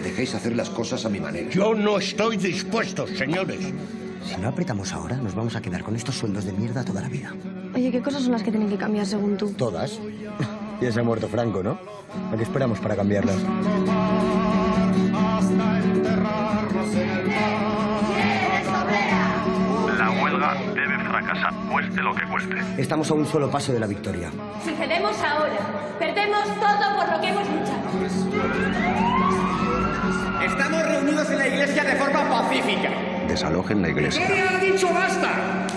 dejéis hacer las cosas a mi manera. Yo no estoy dispuesto, señores. Si no apretamos ahora, nos vamos a quedar con estos sueldos de mierda toda la vida. Oye, ¿qué cosas son las que tienen que cambiar según tú? Todas. Ya se ha muerto Franco, ¿no? ¿A qué esperamos para cambiarlas? La huelga debe fracasar, cueste lo que cueste. Estamos a un solo paso de la victoria. Si cedemos ahora, perdemos todo por lo que hemos luchado. Estamos reunidos en la iglesia de forma pacífica. Desalojen la iglesia. ¡Victoria ha dicho basta!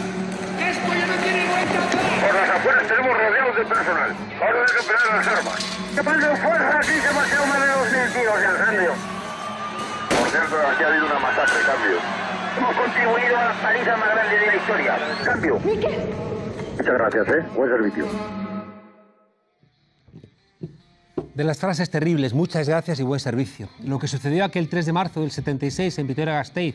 ¡Esto ya no tiene vuelta atrás! Por las afueras tenemos rodeados de personal. Ahora hay que emplear las armas. ¡Que prenden fuerza aquí, demasiado mareos sin tiros y incendios! Por cierto, aquí ha habido una masacre, cambio. Hemos contribuido a la paliza más grande de la historia. Cambio. Muchas gracias, Buen servicio. De las frases terribles, muchas gracias y buen servicio. Lo que sucedió aquel 3 de marzo del 76 en Vitoria-Gasteiz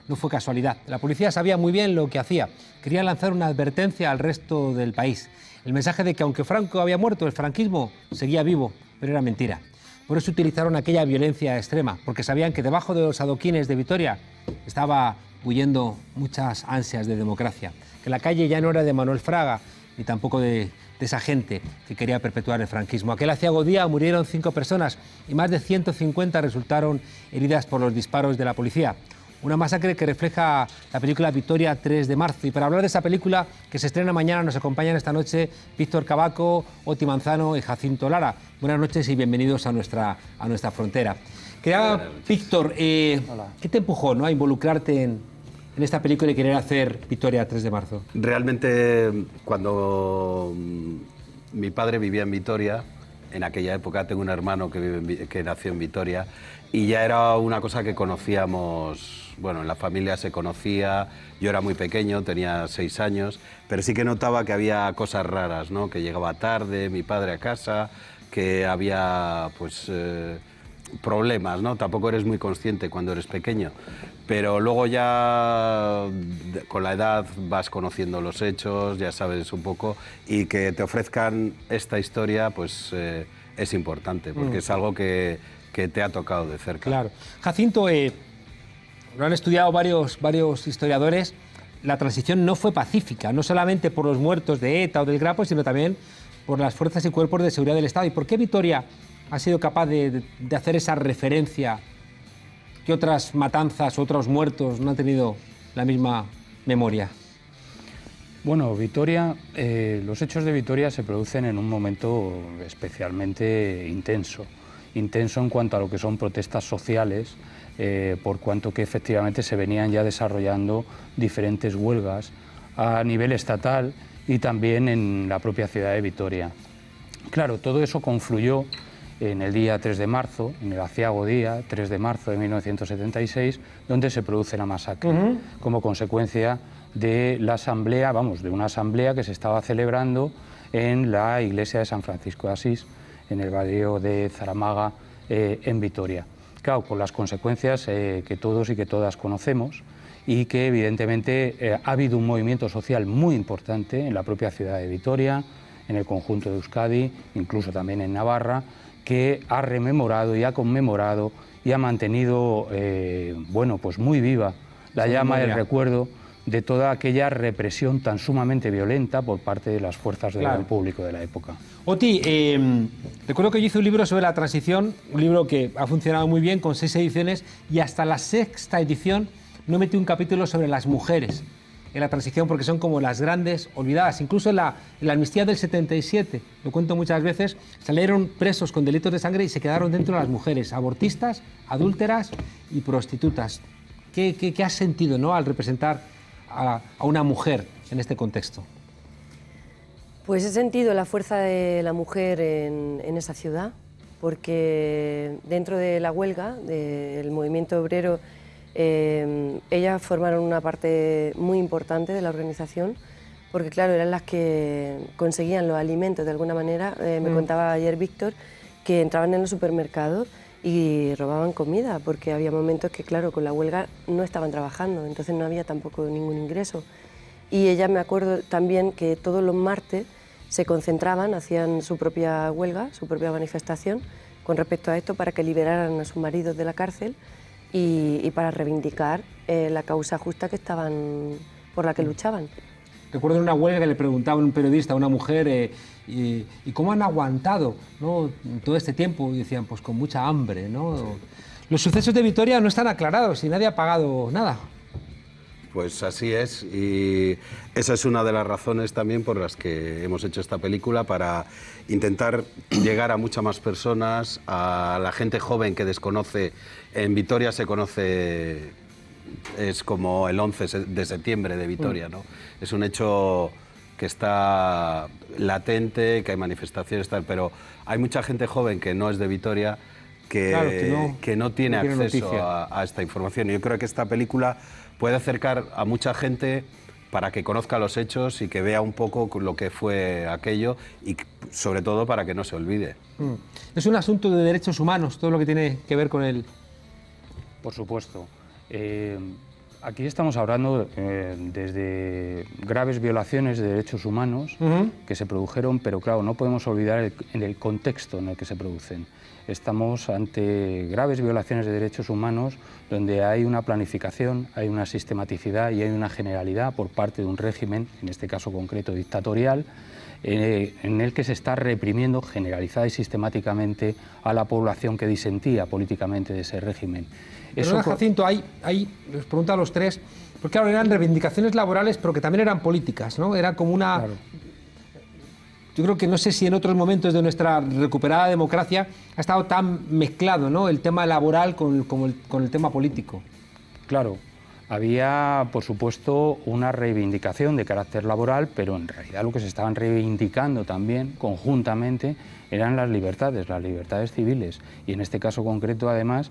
no fue casualidad. La policía sabía muy bien lo que hacía. Quería lanzar una advertencia al resto del país. El mensaje de que aunque Franco había muerto, el franquismo seguía vivo, pero era mentira. Por eso utilizaron aquella violencia extrema, porque sabían que debajo de los adoquines de Vitoria estaba huyendo muchas ansias de democracia. Que la calle ya no era de Manuel Fraga, ni tampoco de esa gente que quería perpetuar el franquismo. Aquel aciago día murieron 5 personas y más de 150 resultaron heridas por los disparos de la policía. Una masacre que refleja la película Vitoria 3 de marzo. Y para hablar de esa película, que se estrena mañana, nos acompañan esta noche Víctor Cavaco, Oti Manzano y Jacinto Lara. Buenas noches y bienvenidos a nuestra frontera. Víctor, ¿qué te empujó, ¿no?, a involucrarte en esta película y querer hacer Vitoria 3 de marzo? Realmente, cuando mi padre vivía en Vitoria, en aquella época, tengo un hermano que nació en Vitoria, y ya era una cosa que conocíamos, bueno, en la familia se conocía. Yo era muy pequeño, tenía 6 años, pero sí que notaba que había cosas raras, ¿no? Que llegaba tarde mi padre a casa, que había, pues, problemas, ¿no? Tampoco eres muy consciente cuando eres pequeño, pero luego ya con la edad vas conociendo los hechos, ya sabes un poco, y que te ofrezcan esta historia, pues es importante, porque es algo que te ha tocado de cerca. Claro. Jacinto, lo han estudiado varios historiadores. La transición no fue pacífica, no solamente por los muertos de ETA o del Grapo, sino también por las fuerzas y cuerpos de seguridad del Estado. ¿Y por qué Vitoria ha sido capaz de hacer esa referencia que otras matanzas, otros muertos no han tenido la misma memoria? Bueno, Vitoria, los hechos de Vitoria se producen en un momento especialmente intenso en cuanto a lo que son protestas sociales, por cuanto que efectivamente se venían ya desarrollando diferentes huelgas a nivel estatal y también en la propia ciudad de Vitoria. Claro, todo eso confluyó en el día 3 de marzo, en el aciago día 3 de marzo de 1976, donde se produce la masacre, como consecuencia de la asamblea, de una asamblea que se estaba celebrando en la iglesia de San Francisco de Asís, en el barrio de Zaramaga, en Vitoria. Claro, con las consecuencias que todos y que todas conocemos, y que evidentemente ha habido un movimiento social muy importante en la propia ciudad de Vitoria, en el conjunto de Euskadi, incluso también en Navarra, que ha rememorado y ha conmemorado y ha mantenido pues muy viva la llama del recuerdo de toda aquella represión tan sumamente violenta por parte de las fuerzas del orden público de la época. Oti, recuerdo que yo hice un libro sobre la transición, un libro que ha funcionado muy bien, con 6 ediciones, y hasta la 6ª edición no metí un capítulo sobre las mujeres en la transición, porque son como las grandes olvidadas. Incluso en la amnistía del 77, lo cuento muchas veces, salieron presos con delitos de sangre y se quedaron dentro las mujeres, abortistas, adúlteras y prostitutas. ¿Qué has sentido, ¿no?, al representar a una mujer en este contexto? Pues he sentido la fuerza de la mujer en esa ciudad, porque dentro de la huelga, del movimiento obrero, ellas formaron una parte muy importante de la organización, porque claro, eran las que conseguían los alimentos de alguna manera. Me contaba ayer Víctor que entraban en los supermercados y robaban comida, porque había momentos que claro, con la huelga no estaban trabajando, entonces no había tampoco ningún ingreso. Y ellas, me acuerdo también que todos los martes se concentraban, hacían su propia huelga, su propia manifestación, con respecto a esto para que liberaran a sus maridos de la cárcel y para reivindicar la causa justa que por la que luchaban. Recuerdo en una huelga que le preguntaba a un periodista, a una mujer, ¿y cómo han aguantado, ¿no?, todo este tiempo? Y decían, pues con mucha hambre, ¿no? Sí. Los sucesos de Vitoria no están aclarados y nadie ha pagado nada. Pues así es, y esa es una de las razones también por las que hemos hecho esta película, para intentar llegar a muchas más personas, a la gente joven que desconoce. En Vitoria se conoce, es como el 11 de septiembre de Vitoria, ¿no? Es un hecho que está latente, que hay manifestaciones, tal, pero hay mucha gente joven que no es de Vitoria, que no tiene acceso a esta información. Y yo creo que esta película puede acercar a mucha gente para que conozca los hechos y que vea un poco lo que fue aquello y sobre todo para que no se olvide. Es un asunto de derechos humanos, todo lo que tiene que ver con él. Por supuesto. Aquí estamos hablando desde graves violaciones de derechos humanos que se produjeron, pero claro, no podemos olvidar el contexto en el que se producen. Estamos ante graves violaciones de derechos humanos donde hay una planificación, hay una sistematicidad y hay una generalidad por parte de un régimen, en este caso concreto dictatorial, en el que se está reprimiendo generalizada y sistemáticamente a la población que disentía políticamente de ese régimen. Pero Jacinto, ahí les pregunto a los tres, porque claro, eran reivindicaciones laborales, pero que también eran políticas, ¿no? Era como una... Claro. Yo creo que no sé si en otros momentos de nuestra recuperada democracia ha estado tan mezclado, ¿no?, el tema laboral con el tema político. Claro, había, por supuesto, una reivindicación de carácter laboral, pero en realidad lo que se estaban reivindicando también, conjuntamente, eran las libertades civiles. Y en este caso concreto, además,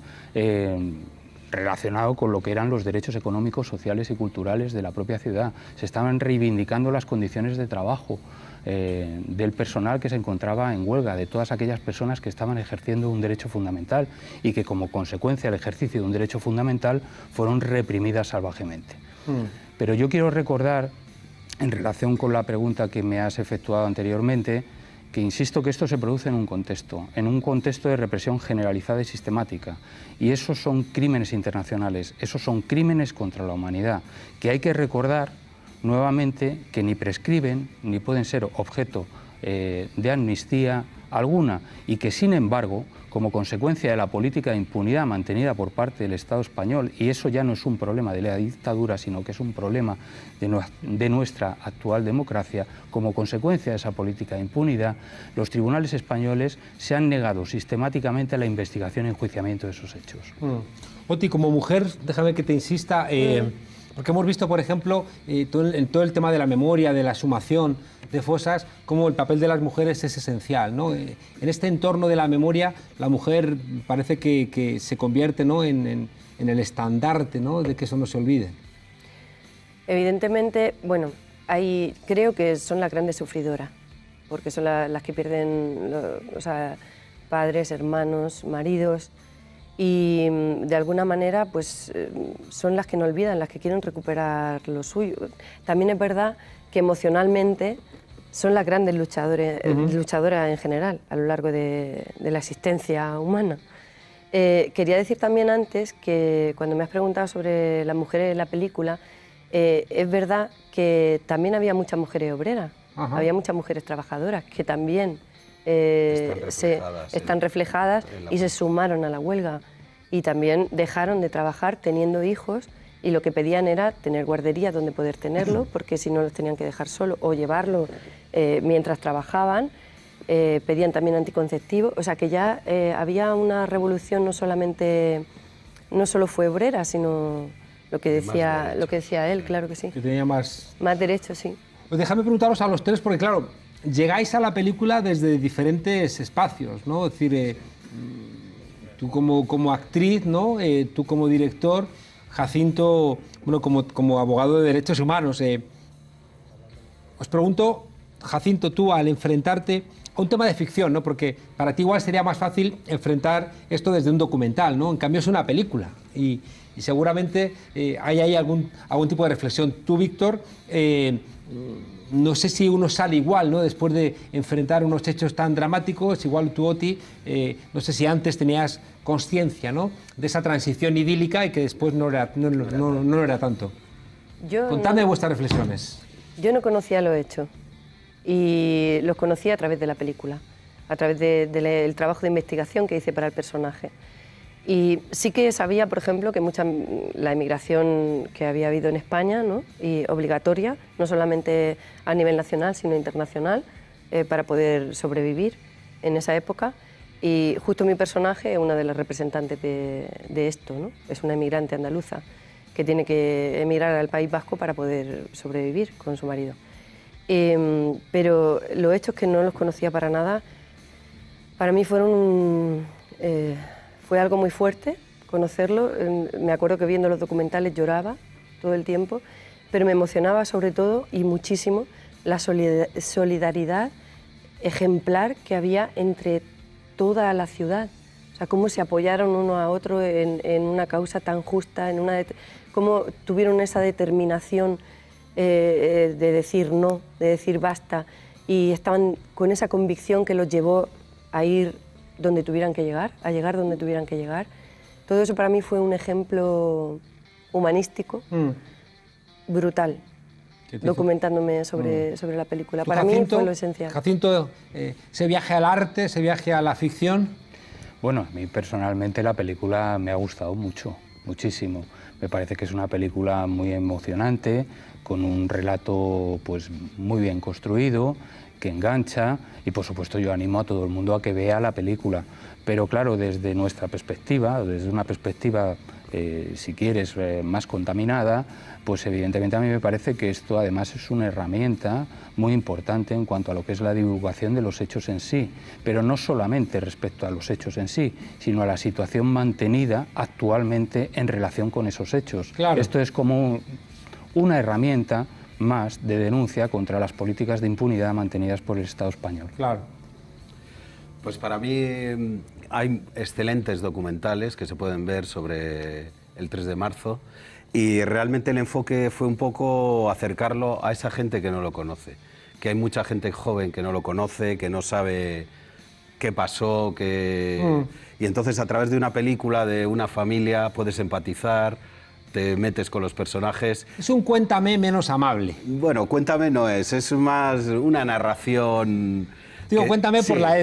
relacionado con lo que eran los derechos económicos, sociales y culturales de la propia ciudad. Se estaban reivindicando las condiciones de trabajo del personal que se encontraba en huelga, de todas aquellas personas que estaban ejerciendo un derecho fundamental y que como consecuencia del ejercicio de un derecho fundamental fueron reprimidas salvajemente. Pero yo quiero recordar, en relación con la pregunta que me has efectuado anteriormente, que insisto que esto se produce en un contexto de represión generalizada y sistemática, y esos son crímenes internacionales, esos son crímenes contra la humanidad, que hay que recordar nuevamente que ni prescriben ni pueden ser objeto de amnistía alguna, y que sin embargo, como consecuencia de la política de impunidad mantenida por parte del Estado español, y eso ya no es un problema de la dictadura, sino que es un problema de nuestra actual democracia, como consecuencia de esa política de impunidad, los tribunales españoles se han negado sistemáticamente a la investigación y enjuiciamiento de esos hechos. Oti, como mujer, déjame que te insista, porque hemos visto, por ejemplo, en todo el tema de la memoria, de la exhumación de fosas, cómo el papel de las mujeres es esencial, ¿no? En este entorno de la memoria, la mujer parece que se convierte, ¿no?, en el estandarte, ¿no?, de que eso no se olvide. Evidentemente, bueno, creo que son las grandes sufridoras, porque son las que pierden padres, hermanos, maridos, y de alguna manera pues son las que no olvidan, las que quieren recuperar lo suyo. También es verdad que emocionalmente son las grandes luchadoras en general a lo largo de la existencia humana. Quería decir también antes que cuando me has preguntado sobre las mujeres en la película, es verdad que también había muchas mujeres obreras, había muchas mujeres trabajadoras que también están reflejadas y se sumaron a la huelga, y también dejaron de trabajar teniendo hijos, y lo que pedían era tener guardería donde poder tenerlo, porque si no los tenían que dejar solo o llevarlo mientras trabajaban. Pedían también anticonceptivos, o sea que ya había una revolución, no solo fue obrera, sino lo que decía él, claro que sí. Que tenía más derechos, sí. Pues déjame preguntaros a los tres, porque claro, llegáis a la película desde diferentes espacios, ¿no? Es decir, tú como actriz, ¿no? Tú como director, Jacinto, bueno, como abogado de derechos humanos. Os pregunto, Jacinto, tú al enfrentarte a un tema de ficción, ¿no? Porque para ti igual sería más fácil enfrentar esto desde un documental, ¿no? En cambio es una película y seguramente hay ahí algún tipo de reflexión. Tú, Víctor, no sé si uno sale igual, ¿no? Después de enfrentar unos hechos tan dramáticos, igual tú, Oti, no sé si antes tenías conciencia, ¿no?, de esa transición idílica y que después no era tanto. Contadme vuestras reflexiones. Yo no conocía los hechos y los conocí a través de la película, a través del trabajo de investigación que hice para el personaje. Y sí que sabía, por ejemplo, que la emigración que había habido en España, ¿no?, y obligatoria, no solamente a nivel nacional, sino internacional, para poder sobrevivir en esa época. Y justo mi personaje es una de las representantes de esto, ¿no? Es una emigrante andaluza que tiene que emigrar al País Vasco para poder sobrevivir con su marido. Pero los hechos, que no los conocía para nada, para mí fueron fue algo muy fuerte conocerlo. Me acuerdo que viendo los documentales lloraba todo el tiempo, pero me emocionaba sobre todo y muchísimo la solidaridad ejemplar que había entre toda la ciudad. O sea, cómo se apoyaron uno a otro en una causa tan justa, cómo tuvieron esa determinación de decir no, de decir basta, y estaban con esa convicción que los llevó a ir donde tuvieran que llegar, a llegar donde tuvieran que llegar. Todo eso para mí fue un ejemplo humanístico brutal, documentándome sobre la película. Para mí fue lo esencial. Jacinto, ese viaje al arte, ese viaje a la ficción. Bueno, a mí personalmente la película me ha gustado mucho, muchísimo. Me parece que es una película muy emocionante, con un relato pues muy bien construido, que engancha, y por supuesto yo animo a todo el mundo a que vea la película. Pero claro, desde nuestra perspectiva, desde una perspectiva, si quieres, más contaminada, pues evidentemente a mí me parece que esto además es una herramienta muy importante en cuanto a lo que es la divulgación de los hechos en sí, pero no solamente respecto a los hechos en sí, sino a la situación mantenida actualmente en relación con esos hechos. Claro. Esto es como una herramienta más de denuncia contra las políticas de impunidad mantenidas por el Estado español. Claro. Pues para mí hay excelentes documentales que se pueden ver sobre el 3 de marzo y realmente el enfoque fue un poco acercarlo a esa gente que no lo conoce, que hay mucha gente joven que no lo conoce, que no sabe qué pasó, y entonces a través de una película, de una familia, puedes empatizar, te metes con los personajes. Es un cuéntame menos amable. Bueno, cuéntame no es más una narración. Digo, cuéntame por la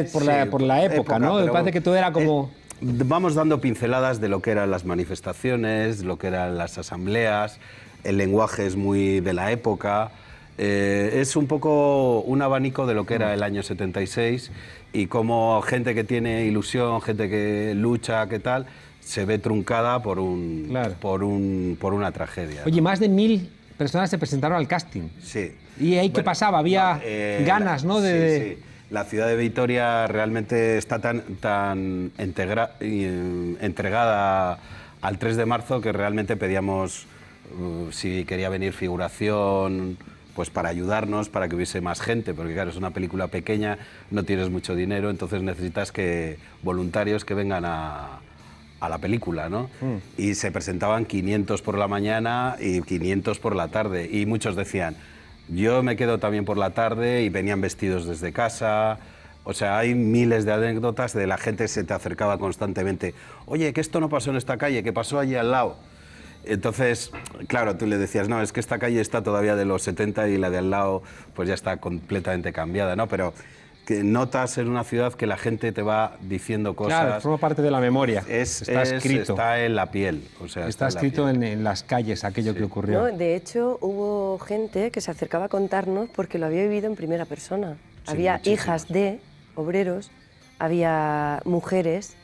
época, ¿no? Me parece que todo era como... Vamos dando pinceladas de lo que eran las manifestaciones, lo que eran las asambleas, el lenguaje es muy de la época, es un poco un abanico de lo que era el año 76 y cómo gente que tiene ilusión, gente que lucha, qué tal, se ve truncada por una tragedia. Oye, más de 1000 personas se presentaron al casting. Sí. ¿Y ahí qué pasaba? Había ganas, ¿no? Sí. La ciudad de Vitoria realmente está tan entregada al 3 de marzo que realmente pedíamos si quería venir figuración, pues para ayudarnos, para que hubiese más gente, porque claro, es una película pequeña, no tienes mucho dinero, entonces necesitas voluntarios que vengan a la película, ¿no? Y se presentaban 500 por la mañana y 500 por la tarde, y muchos decían, yo me quedo también por la tarde, y venían vestidos desde casa. O sea, hay miles de anécdotas de la gente que se te acercaba constantemente. Oye, que esto no pasó en esta calle, que pasó allí al lado. Entonces, claro, tú le decías, no, es que esta calle está todavía de los 70 y la de al lado pues ya está completamente cambiada, ¿no? Pero que notas en una ciudad que la gente te va diciendo cosas... Claro, forma parte de la memoria. Está escrito. Está en la piel. O sea, está escrito en las calles aquello que ocurrió. No, de hecho, hubo gente que se acercaba a contarnos porque lo había vivido en primera persona. Sí, había hijas de obreros, había mujeres,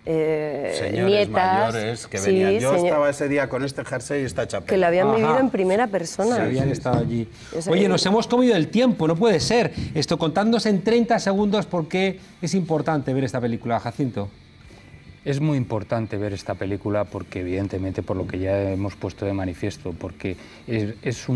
señores nietas, mayores que venían. Yo estaba ese día con este jersey y esta chapela. Que lo habían vivido en primera persona. Sí, habían estado allí. Oye, nos hemos comido el tiempo, no puede ser. Contándonos en 30 segundos por qué es importante ver esta película, Jacinto. Es muy importante ver esta película porque, evidentemente, por lo que ya hemos puesto de manifiesto, porque es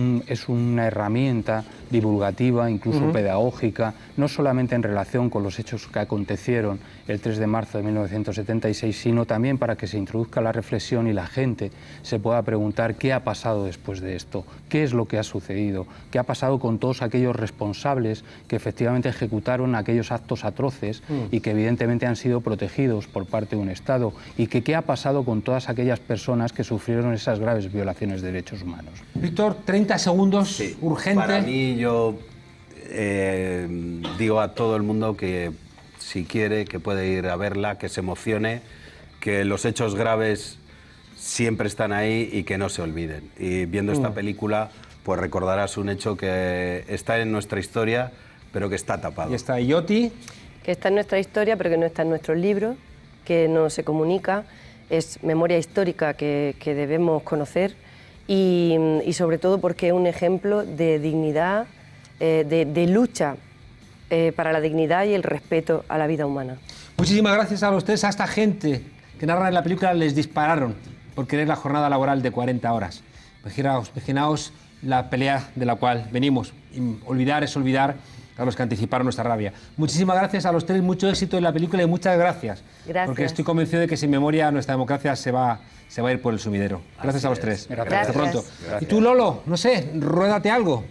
una herramienta divulgativa, incluso pedagógica, no solamente en relación con los hechos que acontecieron el 3 de marzo de 1976, sino también para que se introduzca la reflexión y la gente se pueda preguntar qué ha pasado después de esto, qué es lo que ha sucedido, qué ha pasado con todos aquellos responsables que efectivamente ejecutaron aquellos actos atroces y que evidentemente han sido protegidos por parte de un Estado, y que qué ha pasado con todas aquellas personas que sufrieron esas graves violaciones de derechos humanos. Víctor, 30 segundos, sí, urgente. Para mí, yo digo a todo el mundo que si quiere, que puede ir a verla, que se emocione, que los hechos graves siempre están ahí y que no se olviden. Y viendo esta película, pues recordarás un hecho que está en nuestra historia, pero que está tapado. Y está Ioti. Que está en nuestra historia, pero que no está en nuestros libros, que no se comunica, es memoria histórica que debemos conocer y sobre todo porque es un ejemplo de dignidad, de lucha para la dignidad y el respeto a la vida humana. Muchísimas gracias a los tres. A esta gente que narra en la película les dispararon por querer la jornada laboral de 40 horas. Imaginaos la pelea de la cual venimos. Olvidar es olvidar a los que anticiparon nuestra rabia. Muchísimas gracias a los tres, mucho éxito en la película y muchas gracias. Gracias. Porque estoy convencido de que sin memoria nuestra democracia se va a ir por el sumidero. Gracias a los tres. Gracias. Hasta pronto. Gracias. Y tú, Lolo, no sé, ruédate algo.